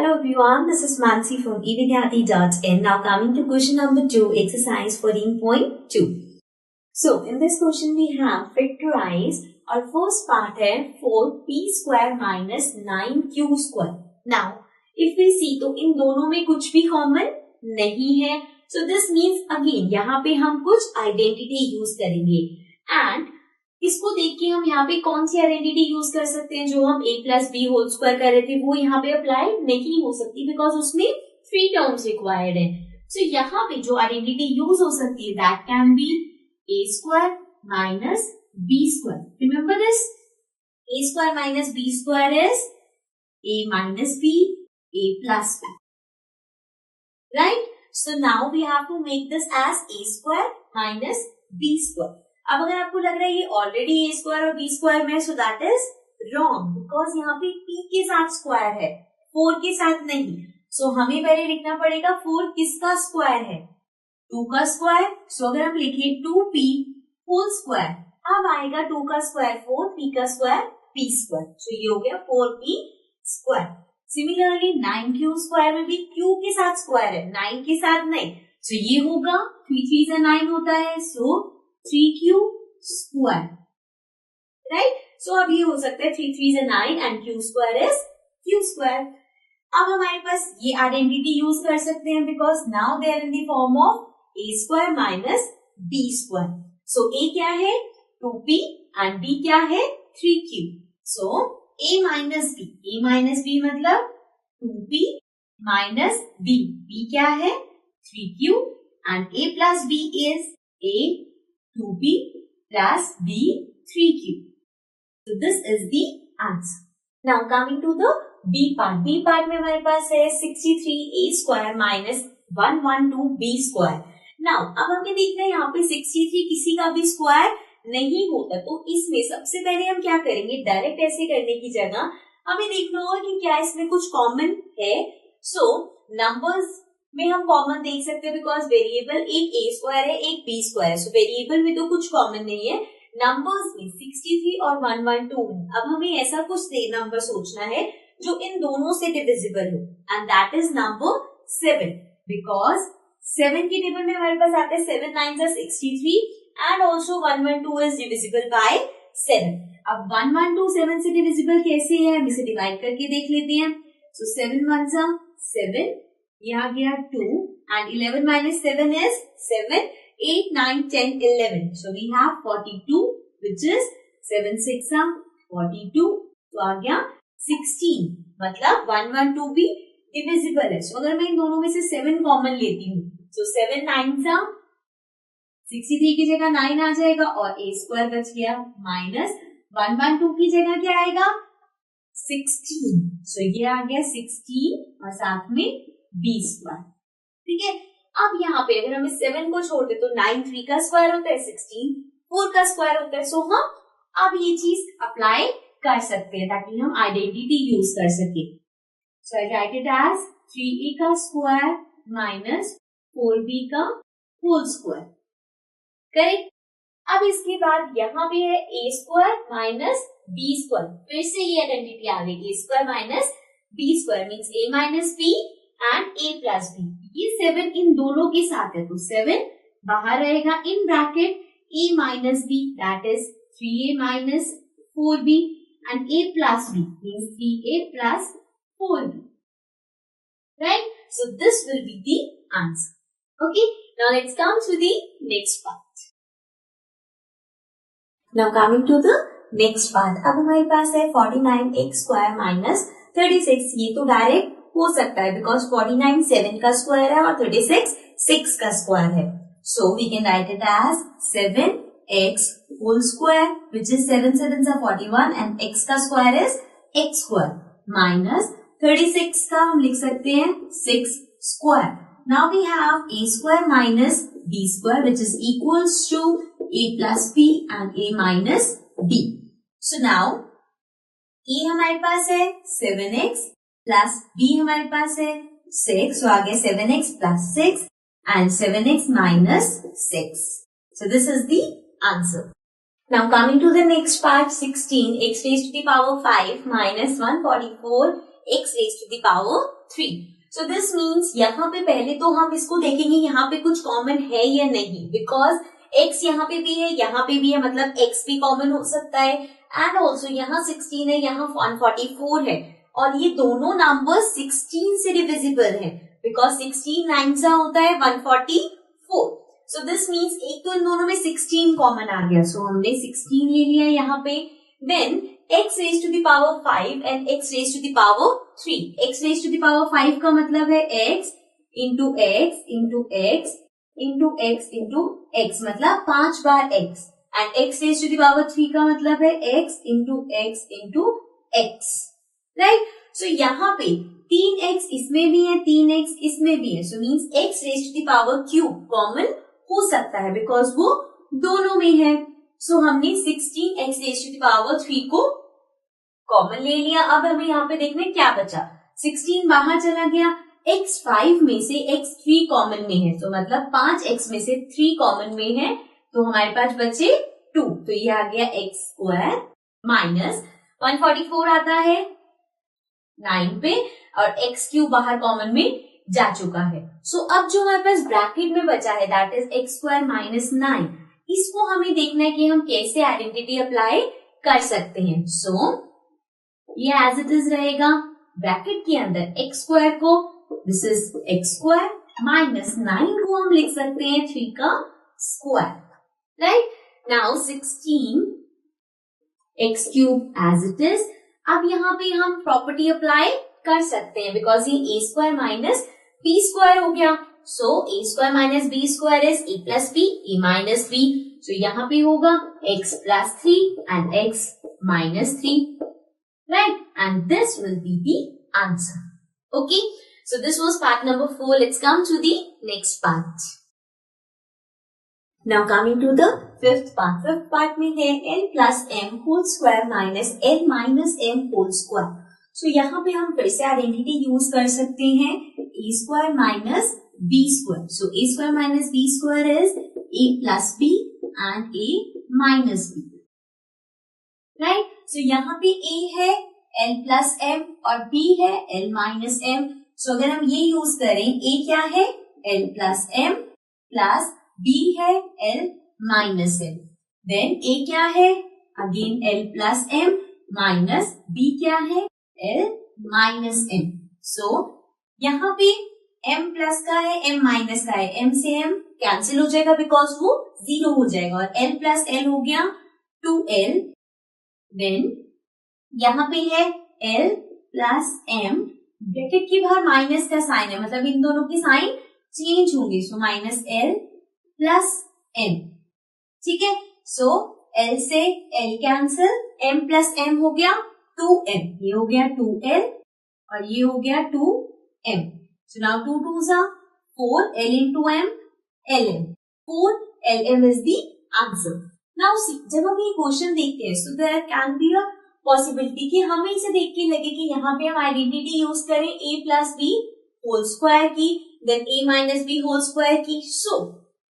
Hello everyone, this is Mansi from evidyarthi.in. Now coming to question number 2, exercise 14.2. So in this question we have factorize. Our first part है 4p square minus 9q square. Now if we see तो इन दोनों में कुछ भी common नहीं है. So this means again यहाँ पे हम कुछ आइडेंटिटी यूज करेंगे एंड इसको देख के हम यहाँ पे कौन सी आइडेंटिटी यूज कर सकते हैं जो हम a plus B whole square कर रहे थे वो यहाँ पे अप्लाई नहीं हो सकती बिकॉज उसमें 3 टर्म्स रिक्वायर्ड है. सो यहाँ पे जो आइडेंटिटी यूज हो सकती है that can be a square minus b square. Remember this, a square minus b square is a minus b, a plus b, right. So now we have to make this as a square minus b square. अब अगर आपको लग रहा है ये already a square और b square में, so that is wrong because यहाँ पे p के साथ स्क्वायर है, 4 के साथ नहीं. सो हमें पहले लिखना पड़ेगा 4 किसका स्क्वायर है, 2 का स्क्वायर. सो अगर हम लिखे 2p होल स्क्वायर, अब आएगा 2 का स्क्वायर 4, p का स्क्वायर p स्क्वायर. सो ये हो गया 4p square. Similarly 9q square में भी q के साथ स्क्वायर है, 9 के साथ नहीं. सो ये होगा 3 3 से 9 होता है, सो 3q स्क्वायर, राइट. सो अब ये हो सकता है 3 3 से 9 and q square is q square. अब हमारे पास ये आइडेंटिटी यूज कर सकते हैं because now they are in the form of a square minus b square. So a क्या है 2p एंड b क्या है 3q. So a minus b मतलब 2p माइनस b, b क्या है 3q and a plus b is a 2p plus b 3q. So this is the answer. Now coming to the b part. b part में हमारे पास है 63a square minus 112b square. Now अब हमें देखना है यहाँ पे 63 किसी का भी स्क्वायर नहीं होता, तो इसमें सबसे पहले हम क्या करेंगे, डायरेक्ट ऐसे करने की जगह हमें देखना होगा कि क्या इसमें कुछ कॉमन है. सो नंबर्स में हम कॉमन देख सकते हैं बिकॉज वेरिएबल एक a स्क्वायर है एक b स्क्वायर है. सो वेरिएबल में तो कुछ कॉमन नहीं है, नंबर्स में 63 और 112 है. अब हमें ऐसा कुछ नंबर सोचना है जो इन दोनों से डिविजिबल हो and that is number 7 because 7 के टेबल में हमारे पास आता है 7 9 63 and also 112 is divisible by 7. अब 112 7 से डिविजिबल कैसे है, हम इसे डिवाइड करके देख लेते हैं. सो 7 1 7, यहाँ गया 2 and 11 minus 7 is 7, 8, 9, 10, 11. So we have 42 which is 7 6 42. तो आ गया 16 मतलब 112 भी डिविजिबल है. So अगर मैं इन दोनों में से 7 कॉमन लेती हूँ, so 7 9 63 की जगह 9 आ जाएगा और a स्क्वायर बच गया माइनस 112 की जगह क्या आएगा 16. So ये आ गया 16 और साथ में b स्क्वायर. ठीक है. अब यहाँ पे अगर हम 7 को छोड़ दे तो 9 3 का स्क्वायर होता है, 16 4 का स्क्वायर होता है. सो हम अब ये चीज अप्लाई कर सकते हैं ताकि हम आइडेंटिटी यूज कर सके. सो आई राइट इट एज 3a का स्क्वायर माइनस 4b का होल स्क्वायर. करेक्ट. अब इसके बाद यहाँ पे है a square minus b square. फिर से ये आइडेंटिटी आ गई, a square minus b square means a minus b and a plus b. ये 7 इन दोनों के साथ है तो 7 बाहर रहेगा in bracket a minus b that is 3a minus 4b and a plus b means 3a plus 4b, right. So this will be the answer. Okay, now let's come to the next part. Now coming to the next part. अब हमारे पास है 49x square minus 36. ये तो direct हो सकता है because 49 7 का स्क्वायर है और 36 6 का स्क्वायर है. So we can write it as 7x whole square which is 7 7 41 and x का square is x square minus 36 का हम लिख सकते हैं 6 square. Now we have a square minus b square which is equals to a plus b and a minus b. So now a हमारे पास है 7x plus b हमारे पास है 6, सो आ गया 7x plus 6 and 7x minus 6. So this is the answer. Now coming to the next part 16x raised to the power 5 minus 144 x raised to the power 3. So this means यहाँ पे पहले तो हम इसको देखेंगे यहाँ पे कुछ कॉमन है या नहीं, बिकॉज x यहाँ पे भी है, यहाँ पे भी है, मतलब x भी कॉमन हो सकता है, एंड ऑल्सो यहाँ 16 है, यहाँ 144 है, और ये दोनों नंबर 16 से डिविजिबल है, बिकॉज 16 9 सा होता है 144. सो दिस मीन्स एक तो इन दोनों में 16 कॉमन आ गया, सो हमने 16 ले लिया यहाँ पे. Then x raised to the power 5 and x raised to the power 3. x raised to the power 5 का मतलब है x into x into x into x into x, मतलब 5 बार x, and x raised to the power 3 का मतलब है x into x into x, right. So यहाँ पे 3x इसमें भी है, 3x इसमें भी है, so means x raised to the power cube common हो सकता है, बिकॉज वो दोनों में है. सो हमने 16x raised to the power 3 को कॉमन ले लिया. अब हमें यहाँ पे देखना है क्या बचा. 16 बाहर चला गया, x 5 में से x 3 कॉमन में है, तो मतलब 5x में से 3 कॉमन में है, तो हमारे पास बचे 2, तो ये आ गया x स्क्वायर माइनस 144 आता है 9 पे, और x क्यूब बाहर कॉमन में जा चुका है. सो अब जो हमारे पास ब्रैकेट में बचा है that is x square minus 9, इसको हमें देखना है कि हम कैसे आइडेंटिटी अप्लाई कर सकते हैं. सो ये एज इट इज रहेगा ब्रैकेट के अंदर x स्क्वायर को, this is x square minus 9 को हम लिख सकते हैं 3 का square, right. Now 16 x cube as it is. अब यहाँ पे हम प्रॉपर्टी अप्लाई कर सकते हैं, बिकॉज ये a square minus b square हो गया. सो a square minus b square is a plus b, a minus b. सो यहाँ पे होगा x plus 3 and x minus 3, right? And this will be the answer. Okay. So this was part number 4. Let's come to the next part. Now coming to the fifth part. Fifth part में है l plus m whole square minus l minus m whole square. So यहाँ पे हम फिर से identity use कर सकते हैं a square minus b square. So a square minus b square is a plus b and a minus b. Right? So यहाँ पे a है l plus m और b है l minus m. So अगर हम ये यूज करें, a क्या है l plus m plus b है l minus m. Then a क्या है again l plus m minus b क्या है l minus m. So यहाँ पे m प्लस का है m माइनस का है, m से m कैंसिल हो जाएगा बिकॉज वो 0 हो जाएगा, और l प्लस l हो गया 2l. देन यहाँ पे है l प्लस m, ब्रैकेट के बाहर माइनस का साइन है, मतलब इन दोनों की साइन चेंज होंगे. So minus l plus m, ठीक है. सो l से l cancel, m plus m हो गया 2m, ये हो गया 2l और ये हो गया 2m. So now 2 2s are 4, l into m, lm. 4 lm is the answer. Now see, जब हम ये क्वेश्चन देखते हैं, so there can be a possibility कि हमें इसे देख के लगे कि यहाँ पे हम आइडेंटिटी यूज करें a plus b whole square की, then a minus b whole square की. So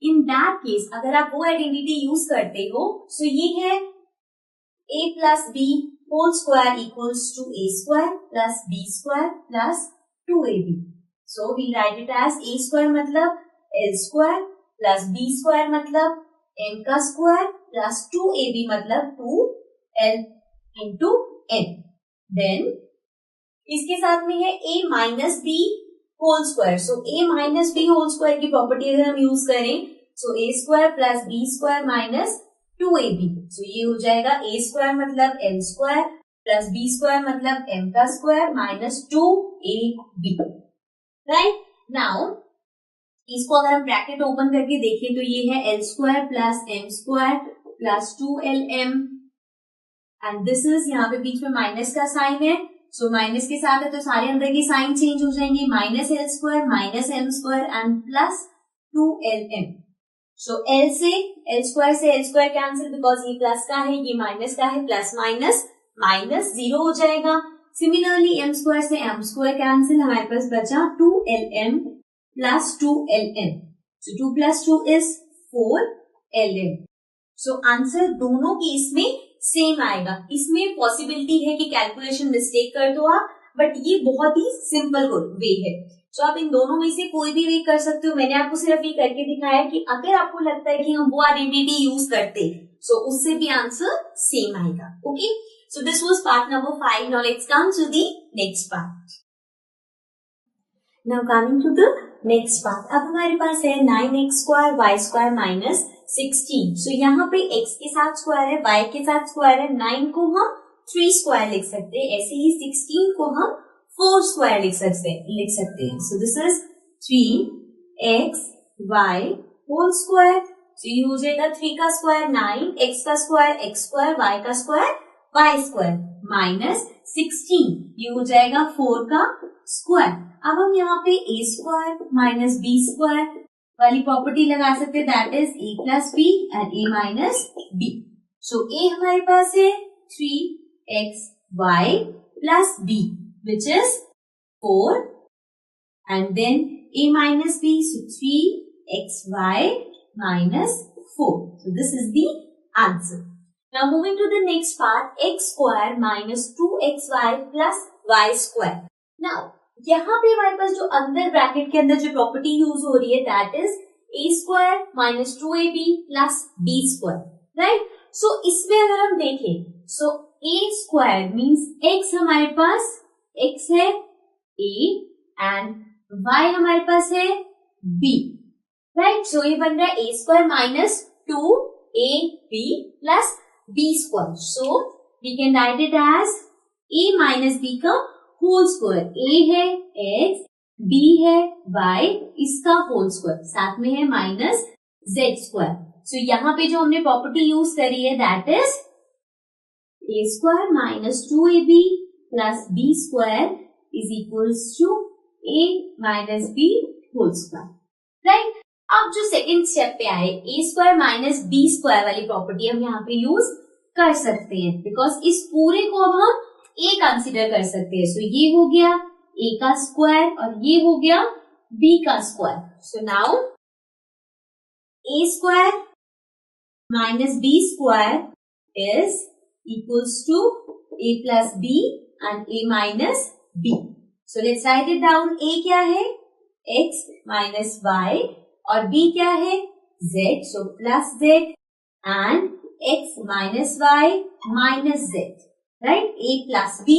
in that case अगर आप वो आइडेंटिटी यूज करते हो, so ये है a plus b whole square equals to a square plus b square plus 2ab. So we write it as a square मतलब l square plus b square मतलब m का square plus 2ab मतलब 2l into n. Then इसके साथ में है a minus b whole square. So a minus b whole square की property अगर हम यूज करें, so a square plus b square minus 2ab. So ये हो जाएगा a स्क्वायर मतलब l square plus b square मतलब m का square minus 2ab. Right. Now इसको अगर हम ब्रैकेट ओपन करके देखें तो ये है l square plus m square plus 2lm, and this is यहाँ पे बीच में माइनस का साइन है. सो माइनस के साथ है तो सारे अंदर के साइन चेंज हो जाएंगे, minus l square minus m square and plus 2lm. So l से l स्क्वायर कैंसिल बिकॉज ये प्लस का है, ये माइनस का है, प्लस माइनस माइनस 0 हो जाएगा. सिमिलरली m स्क्वायर से m स्क्वायर कैंसिल, हमारे पास बचा 2lm plus 2lm. So 2 plus 2 is 4lm. So answer दोनों केस में सेम आएगा. इसमें पॉसिबिलिटी है कि कैलकुलेशन मिस्टेक कर दो आप, बट ये बहुत ही सिंपल वे है। तो आप इन दोनों में से कोई भी वे कर सकते हो। मैंने आपको सिर्फ ये करके दिखाया कि अगर आपको लगता है कि हम वो आइडेंटिटी यूज करते सो उससे भी आंसर सेम आएगा। Okay, so this was part number 5। Now let's come to the next part. Now coming to the next part, अब हमारे पास है 9x square Y square minus 16। So यहाँ पे x के साथ स्क्वायर है, y के साथ स्क्वायर है। 9 को हम 3 स्क्वायर लिख सकते हैं, ऐसे ही 16 को हम 4 स्क्वायर लिख सकते हैं। So this is 3x y whole square. तो ये हो जाएगा 3 का स्क्वायर 9, x का स्क्वायर x स्क्वायर, y का स्क्वायर y स्क्वायर माइनस 16, ये हो जाएगा 4 का स्क्वायर। अब हम यहाँ पे a square minus b square वाली प्रॉपर्टी लगा सकते हैं, that is a plus b and a minus b। So a हमारे पास है 3xy plus b which is 4 and then a minus b, so 3xy minus 4. So this is the answer. Now moving to the next part, x square minus 2xy plus y square. Now यहाँ पे हमारे पास जो अंदर bracket के अंदर जो property use हो रही है that is a square minus 2ab plus b square, right. So इसमें अगर हम देखें so a square means x हमारे पास x है a एंड y हमारे पास है b, राइट। सो ये बन रहा है a square minus 2ab plus b square. So we can write it as a minus b का होल स्क्वायर। a है x, b है y, इसका होल स्क्वायर, साथ में है माइनस z स्क्वायर। सो यहाँ पे जो हमने प्रॉपर्टी यूज करी है that is a square minus 2ab plus b square is equals to a minus b whole square, right. अब जो सेकेंड स्टेप पे आए a square minus b square वाली प्रॉपर्टी हम यहाँ पे यूज कर सकते हैं बिकॉज इस पूरे को अब हम a कंसिडर कर सकते हैं। सो ये हो गया a का स्क्वायर और ये हो गया b का square. So now a square minus b square is equals to a plus b and a minus b। So let's write it down. a क्या है x माइनस y और b क्या है z, so plus z and x minus y minus z, right? a plus b,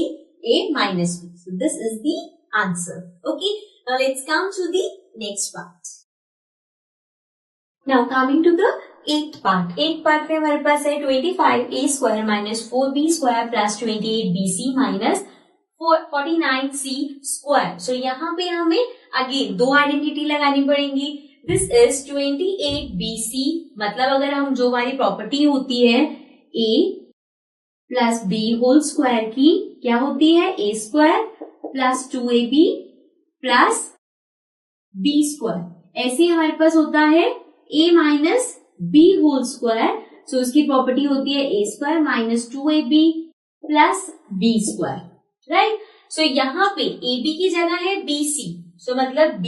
a minus b. So this is the answer. Okay. Now let's come to the next part. Now coming to the 8th part. 8th part में हमारे पास है 25a square minus 4b square plus 28bc minus 49c square. So यहाँ पे हमें again दो identity लगानी पड़ेंगी। This is 28bc, मतलब अगर हम जो हमारी प्रॉपर्टी होती है a plus b whole square की क्या होती है a square plus 2ab plus b square, ऐसे हमारे पास होता है a minus b whole square. So उसकी प्रॉपर्टी होती है a square minus 2ab plus b square, right. So यहाँ पे ab की जगह है bc, सो मतलब b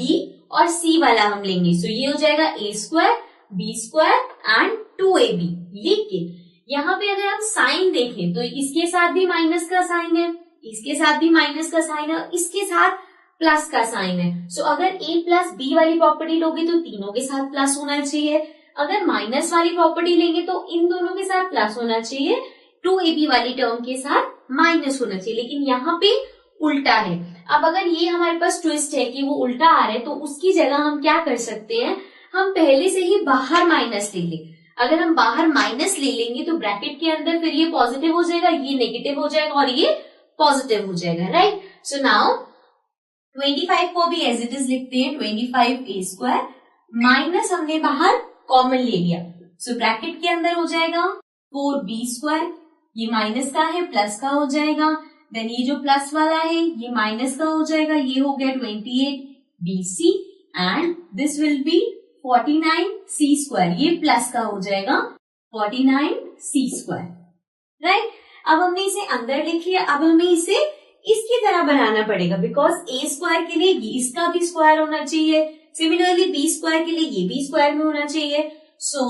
और c वाला हम लेंगे। सो ये हो जाएगा a square b square and 2ab। लेकिन यहाँ पे अगर हम साइन देखें तो इसके साथ भी माइनस का साइन है, इसके साथ भी माइनस का साइन है और इसके साथ प्लस का साइन है। सो अगर a प्लस b वाली प्रॉपर्टी लोगे तो तीनों के साथ प्लस होना चाहिए, अगर माइनस वाली प्रॉपर्टी लेंगे तो इन दोनों के साथ प्लस होना चाहिए, 2ab वाली टर्म के साथ माइनस होना चाहिए। लेकिन यहाँ पे उल्टा है। अब अगर ये हमारे पास ट्विस्ट है कि वो उल्टा आ रहा है तो उसकी जगह हम क्या कर सकते हैं, हम पहले से ही बाहर माइनस ले लें। अगर हम बाहर माइनस ले लेंगे तो ब्रैकेट के अंदर फिर ये पॉजिटिव हो जाएगा, ये नेगेटिव हो जाएगा और ये पॉजिटिव हो जाएगा, राइट। सो नाउ 25 को भी एज इट इज लिखते हैं 25a स्क्वायर माइनस हमने बाहर कॉमन ले लिया। सो ब्रैकेट के अंदर हो जाएगा 4b स्क्वायर, ये माइनस का है प्लस का हो जाएगा, देन ये जो प्लस वाला है ये माइनस का हो जाएगा, ये हो गया 28bc and this will B 49c square, ये प्लस का हो जाएगा 49c स्क्वायर, राइट। अब हमने इसे अंदर लिख लिया, अब हमें इसे इसकी तरह बनाना पड़ेगा बिकॉज a स्क्वायर के लिए ये इसका भी स्क्वायर होना चाहिए, सिमिलरली b स्क्वायर के लिए ये भी स्क्वायर में होना चाहिए। सो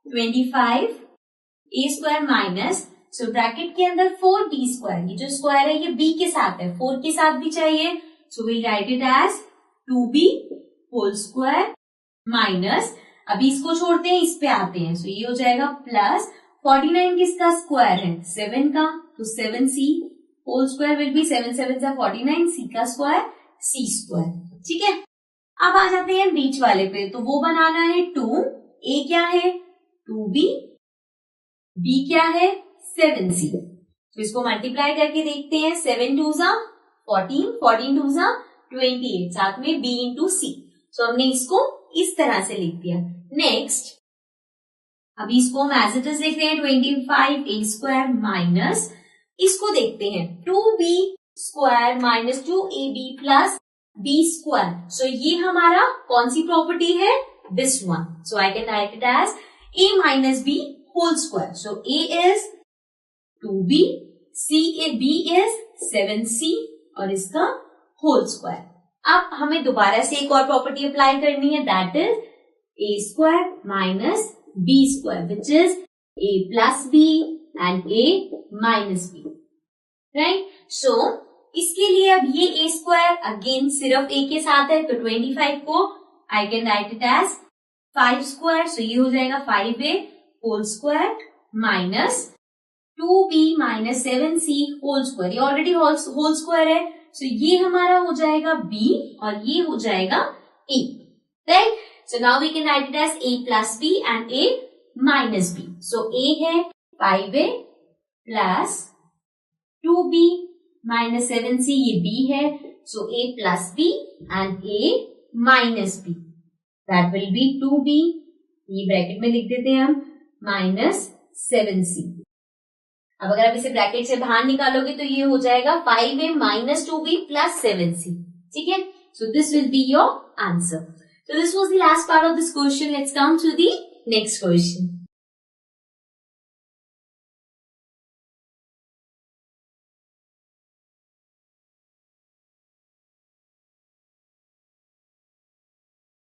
25a square minus, so bracket के अंदर 4b², ये जो स्क्वायर है ये b के साथ है, 4 के साथ भी चाहिए, so we write it as 2b² minus, अभी इसको छोड़ते हैं, इस पे आते हैं, सो ये हो जाएगा प्लस 49 किसका स्क्वायर है, 7 का, तो 7c² विल बी 7 7 49, c का स्क्वायर c², ठीक है। अब आ जाते हैं बीच वाले पे, तो वो बनाना है 2, a क्या है 2b, b क्या है 7c, तो इसको मल्टीप्लाई करके देखते हैं, 7 2 14, 14 2 28, साथ में b इंटू c, तो हमने इसको इस तरह से लिख दिया। नेक्स्ट अभी इसको हम एज इट इज लिख रहे हैं 25a² माइनस, इसको देखते हैं 2b² minus 2ab plus b², सो ये हमारा कौन सी प्रॉपर्टी है, this one, so I can write it as a minus b whole square, so a is 2b, b is 7c और इसका होल स्क्वायर। अब हमें दोबारा से एक और प्रॉपर्टी अप्लाई करनी है, that is a² minus b² which is a plus b and a minus b, right. So इसके लिए अब ये a² अगेन सिर्फ a के साथ है, तो 25 को I can write it as 5², so ये हो जाएगा 5a whole square minus 2b minus 7c whole square, ये ऑलरेडी होल स्क्वायर है, सो ये हमारा हो जाएगा b और ये हो जाएगा a, right. So now we can write it as a plus b and a minus b, so a है 5a plus 2b minus 7c, ये b है, सो a plus b and a minus b, that will be 2b, ये bracket में लिख देते हैं हम, minus 7c। अब अगर आप इसे ब्रैकेट से बाहर निकालोगे तो ये हो जाएगा 5a minus 2b plus 7c, ठीक है। सो this will be your answer. So this was the last part of this question. Let's come to the next question.